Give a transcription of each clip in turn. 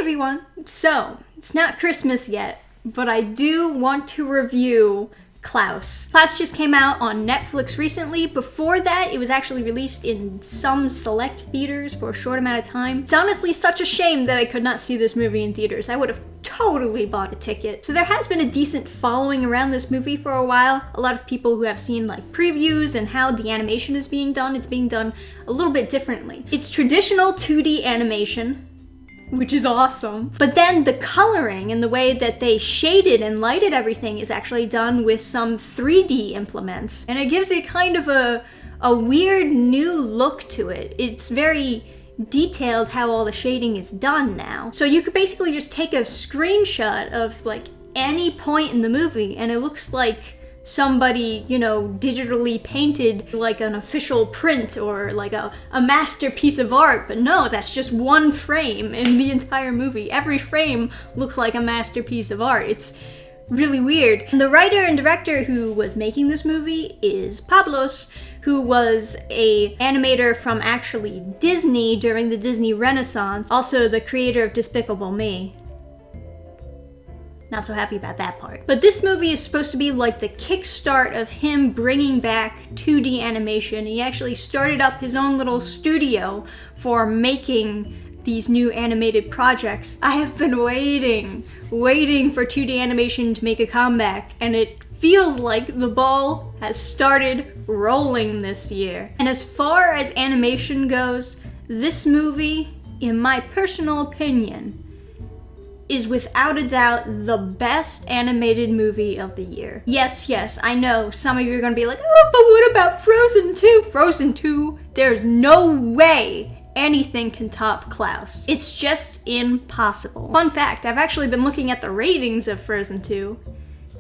everyone! So, it's not Christmas yet, but I do want to review Klaus. Klaus just came out on Netflix recently. Before that, it was actually released in some select theaters for a short amount of time. It's honestly such a shame that I could not see this movie in theaters. I would have totally bought a ticket. So there has been a decent following around this movie for a while. A lot of people who have seen like previews and how the animation is being done, it's being done a little bit differently. It's traditional 2D animation, which is awesome. But then the coloring and the way that they shaded and lighted everything is actually done with some 3D implements. And it gives it kind of a weird new look to it. It's very detailed how all the shading is done now. So you could basically just take a screenshot of like any point in the movie and it looks like somebody, you know, digitally painted like an official print or like a masterpiece of art, but no, that's just one frame in the entire movie. Every frame looks like a masterpiece of art. It's really weird. And the writer and director who was making this movie is Pablos, who was an animator from actually Disney during the Disney Renaissance, also the creator of Despicable Me. Not so happy about that part. But this movie is supposed to be like the kickstart of him bringing back 2D animation. He actually started up his own little studio for making these new animated projects. I have been waiting for 2D animation to make a comeback, and it feels like the ball has started rolling this year. And as far as animation goes, this movie, in my personal opinion, is without a doubt the best animated movie of the year. Yes, I know some of you are gonna be like, oh, but what about Frozen 2? Frozen 2, there's no way anything can top Klaus. It's just impossible. Fun fact, I've actually been looking at the ratings of Frozen 2.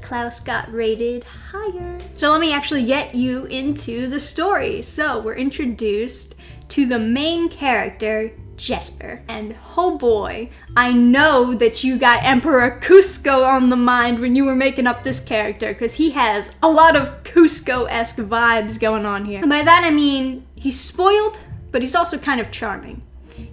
Klaus got rated higher. So let me actually get you into the story. So we're introduced to the main character, Jesper. And oh boy, I know that you got Emperor Kuzco on the mind when you were making up this character, because he has a lot of Kuzco-esque vibes going on here. And by that I mean, he's spoiled, but he's also kind of charming.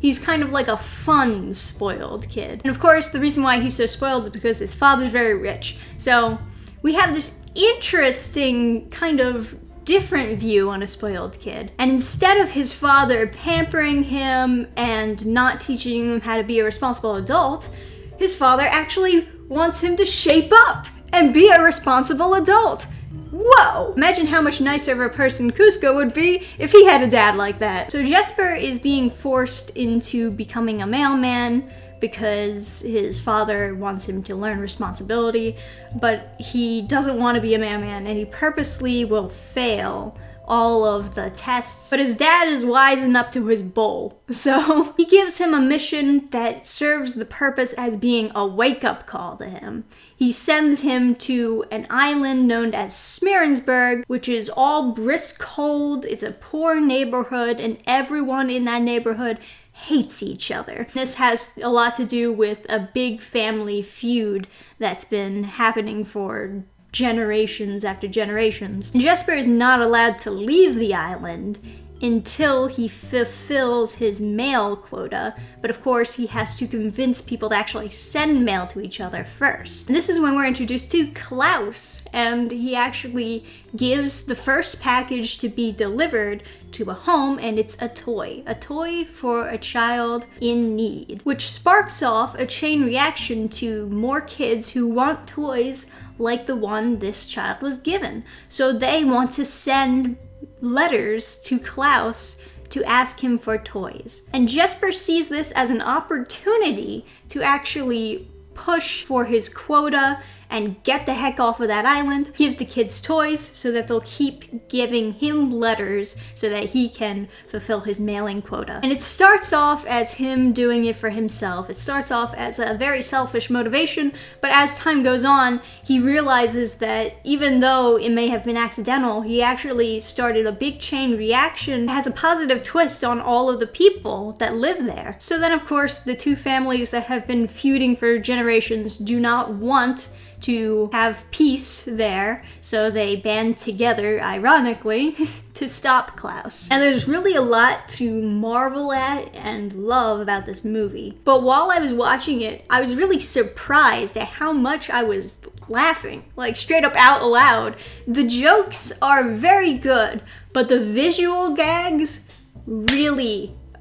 He's kind of like a fun, spoiled kid. And of course, the reason why he's so spoiled is because his father's very rich. So we have this interesting kind of different view on a spoiled kid. And instead of his father pampering him and not teaching him how to be a responsible adult, his father actually wants him to shape up and be a responsible adult. Whoa! Imagine how much nicer of a person Kuzco would be if he had a dad like that. So Jesper is being forced into becoming a mailman because his father wants him to learn responsibility, but he doesn't want to be a mailman and he purposely will fail all of the tests. But his dad is wising up to his bull, so he gives him a mission that serves the purpose as being a wake-up call to him. He sends him to an island known as Smearensburg, which is all brisk cold, it's a poor neighborhood, and everyone in that neighborhood hates each other. This has a lot to do with a big family feud that's been happening for generations after generations. And Jesper is not allowed to leave the island until he fulfills his mail quota, but of course he has to convince people to actually send mail to each other first. And this is when we're introduced to Klaus, and he actually gives the first package to be delivered to a home, and it's a toy for a child in need, which sparks off a chain reaction to more kids who want toys like the one this child was given. So they want to send letters to Klaus to ask him for toys. And Jesper sees this as an opportunity to actually push for his quota and get the heck off of that island, give the kids toys so that they'll keep giving him letters so that he can fulfill his mailing quota. And it starts off as him doing it for himself. It starts off as a very selfish motivation, but as time goes on, he realizes that even though it may have been accidental, he actually started a big chain reaction that has a positive twist on all of the people that live there. So then, of course, the two families that have been feuding for generations do not want to have peace there, so they band together, ironically, to stop Klaus. And there's really a lot to marvel at and love about this movie. But while I was watching it, I was really surprised at how much I was laughing, like straight up out loud. The jokes are very good, but the visual gags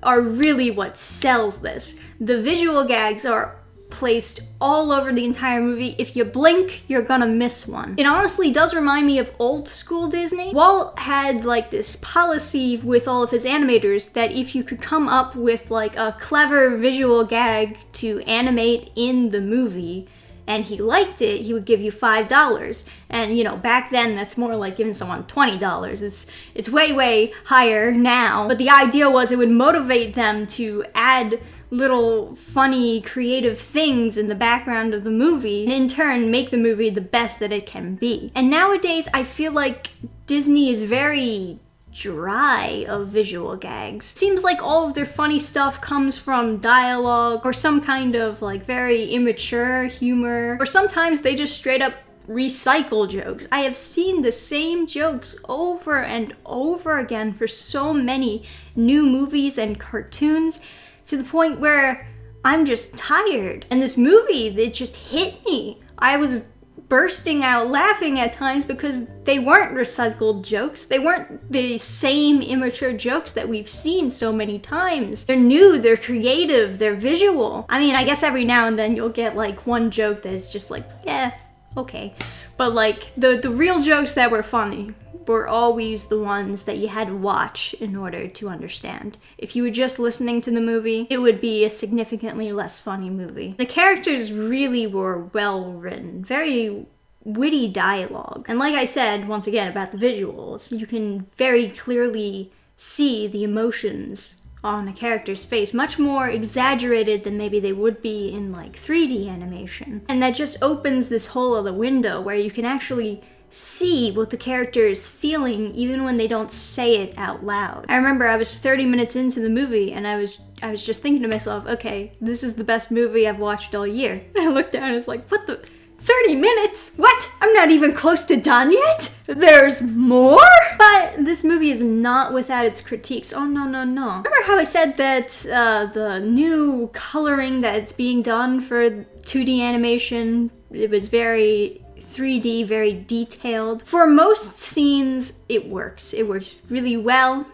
are really what sells this. The visual gags are placed all over the entire movie. If you blink, you're gonna miss one. It honestly does remind me of old school Disney. Walt had like this policy with all of his animators that if you could come up with like a clever visual gag to animate in the movie, and he liked it, he would give you $5. And, you know, back then, that's more like giving someone $20. It's way, way higher now. But the idea was it would motivate them to add little funny, creative things in the background of the movie, and in turn, make the movie the best that it can be. And nowadays, I feel like Disney is very dry of visual gags. Seems like all of their funny stuff comes from dialogue or some kind of like very immature humor, or sometimes they just straight up recycle jokes. I have seen the same jokes over and over again for so many new movies and cartoons to the point where I'm just tired. And this movie, it just hit me. I was bursting out laughing at times because they weren't recycled jokes. They weren't the same immature jokes that we've seen so many times. They're new, they're creative, they're visual. I mean, I guess every now and then you'll get like one joke that is just like, yeah, okay. But like the real jokes that were funny were always the ones that you had to watch in order to understand. If you were just listening to the movie, it would be a significantly less funny movie. The characters really were well written, very witty dialogue. And like I said, once again, about the visuals, you can very clearly see the emotions on a character's face, much more exaggerated than maybe they would be in like 3D animation. And that just opens this whole other window where you can actually see what the character is feeling even when they don't say it out loud. I remember I was 30 minutes into the movie and I was just thinking to myself, okay, this is the best movie I've watched all year. And I looked down and was like, what the? 30 minutes? What? I'm not even close to done yet? There's more? But this movie is not without its critiques. Oh, no, no, no. Remember how I said that the new coloring that's being done for 2D animation, it was very 3D, very detailed. For most scenes, it works. It works really well.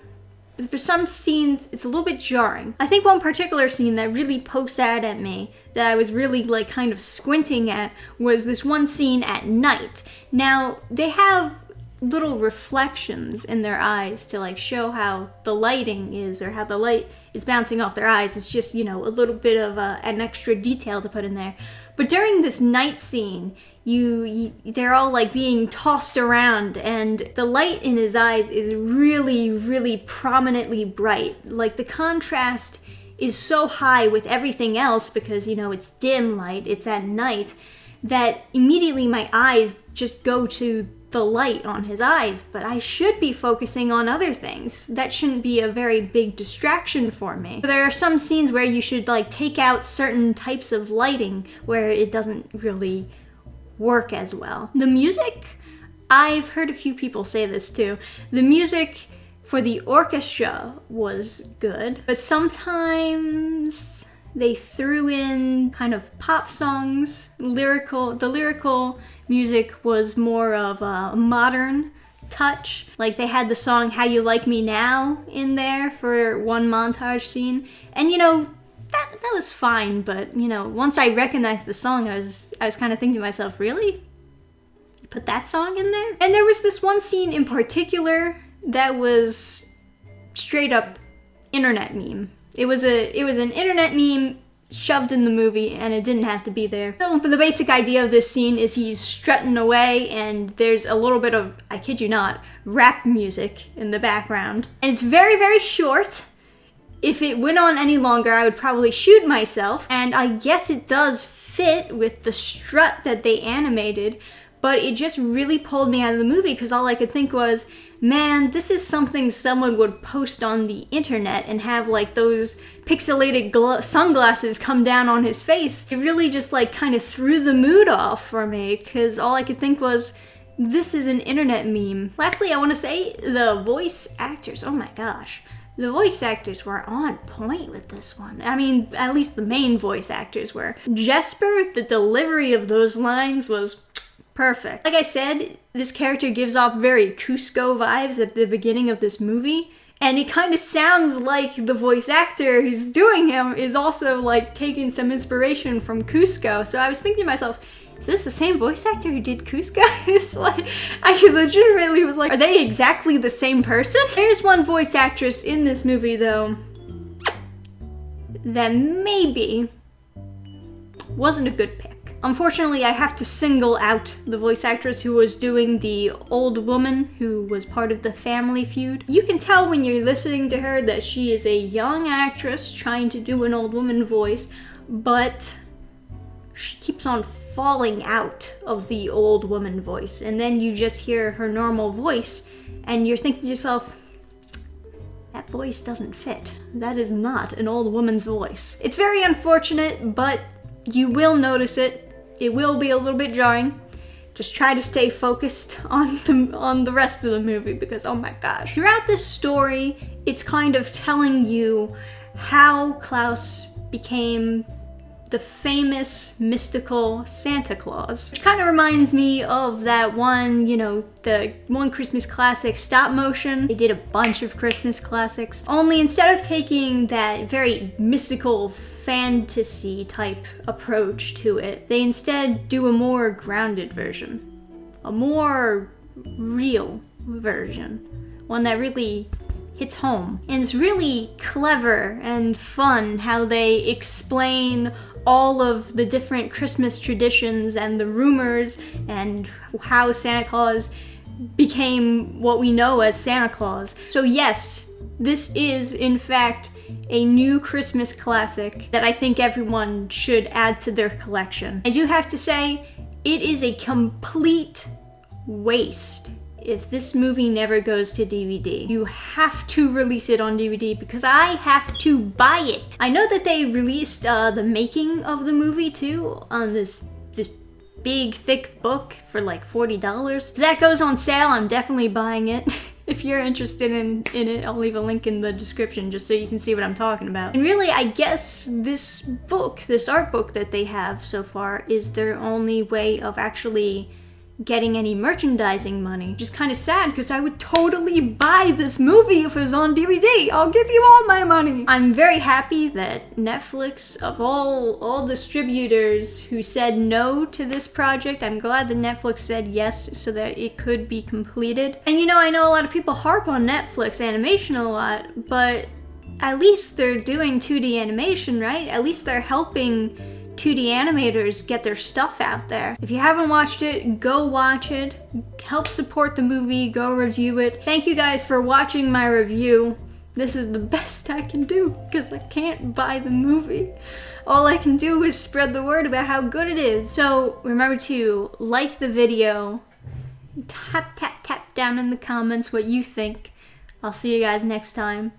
But for some scenes, it's a little bit jarring. I think one particular scene that really pokes out at me, that I was really like kind of squinting at, was this one scene at night. Now, they have little reflections in their eyes to like show how the lighting is, or how the light is bouncing off their eyes. It's just, you know, a little bit of an extra detail to put in there. But during this night scene, they're all like being tossed around, and the light in his eyes is really, really prominently bright. Like the contrast is so high with everything else because, you know, it's dim light, it's at night, that immediately my eyes just go to the light on his eyes, but I should be focusing on other things. That shouldn't be a very big distraction for me. There are some scenes where you should like take out certain types of lighting where it doesn't really work as well. The music, I've heard a few people say this too. The music for the orchestra was good, but sometimes they threw in kind of pop songs. The lyrical music was more of a modern touch. Like they had the song How You Like Me Now in there for one montage scene. And you know, that was fine, but you know, once I recognized the song, I was kind of thinking to myself, really? You put that song in there? And there was this one scene in particular that was straight up internet meme. It was an internet meme shoved in the movie, and it didn't have to be there. So the basic idea of this scene is he's strutting away, and there's a little bit of, I kid you not, rap music in the background. And it's very, very short. If it went on any longer, I would probably shoot myself, and I guess it does fit with the strut that they animated, but it just really pulled me out of the movie because all I could think was, man, this is something someone would post on the internet and have like those pixelated sunglasses come down on his face. It really just like kind of threw the mood off for me because all I could think was, this is an internet meme. Lastly, I want to say the voice actors, oh my gosh. The voice actors were on point with this one. I mean, at least the main voice actors were. Jesper, the delivery of those lines was perfect. Like I said, this character gives off very Cusco vibes at the beginning of this movie, and it kind of sounds like the voice actor who's doing him is also like taking some inspiration from Cusco. So I was thinking to myself, is this the same voice actor who did Cusco? It's like, I legitimately was like, are they exactly the same person? There's one voice actress in this movie though that maybe wasn't a good pick. Unfortunately, I have to single out the voice actress who was doing the old woman who was part of the Family Feud. You can tell when you're listening to her that she is a young actress trying to do an old woman voice, but she keeps on falling out of the old woman voice, and then you just hear her normal voice, and you're thinking to yourself, that voice doesn't fit. That is not an old woman's voice. It's very unfortunate, but you will notice it. It will be a little bit jarring. Just try to stay focused on the rest of the movie because, oh my gosh. Throughout this story, it's kind of telling you how Klaus became the famous mystical Santa Claus. Which kind of reminds me of that one, the one Christmas classic, stop motion. They did a bunch of Christmas classics. Only instead of taking that very mystical fantasy type approach to it, they instead do a more grounded version. A more real version. One that really hits home. And it's really clever and fun how they explain all of the different Christmas traditions and the rumors and how Santa Claus became what we know as Santa Claus. So yes, this is in fact a new Christmas classic that I think everyone should add to their collection. I do have to say, it is a complete waste if this movie never goes to DVD. You have to release it on DVD because I have to buy it. I know that they released the making of the movie too on this big thick book for like $40. If that goes on sale, I'm definitely buying it. If you're interested in it, I'll leave a link in the description just so you can see what I'm talking about. And really, I guess this book, this art book that they have so far, is their only way of actually getting any merchandising money. Which is kind of sad because I would totally buy this movie if it was on DVD. I'll give you all my money. I'm very happy that Netflix, of all distributors who said no to this project, I'm glad that Netflix said yes so that it could be completed. And I know a lot of people harp on Netflix animation a lot, but at least they're doing 2D animation, right? At least they're helping 2D animators get their stuff out there. If you haven't watched it, go watch it. Help support the movie, go review it. Thank you guys for watching my review. This is the best I can do because I can't buy the movie. All I can do is spread the word about how good it is. So remember to like the video, tap down in the comments what you think. I'll see you guys next time.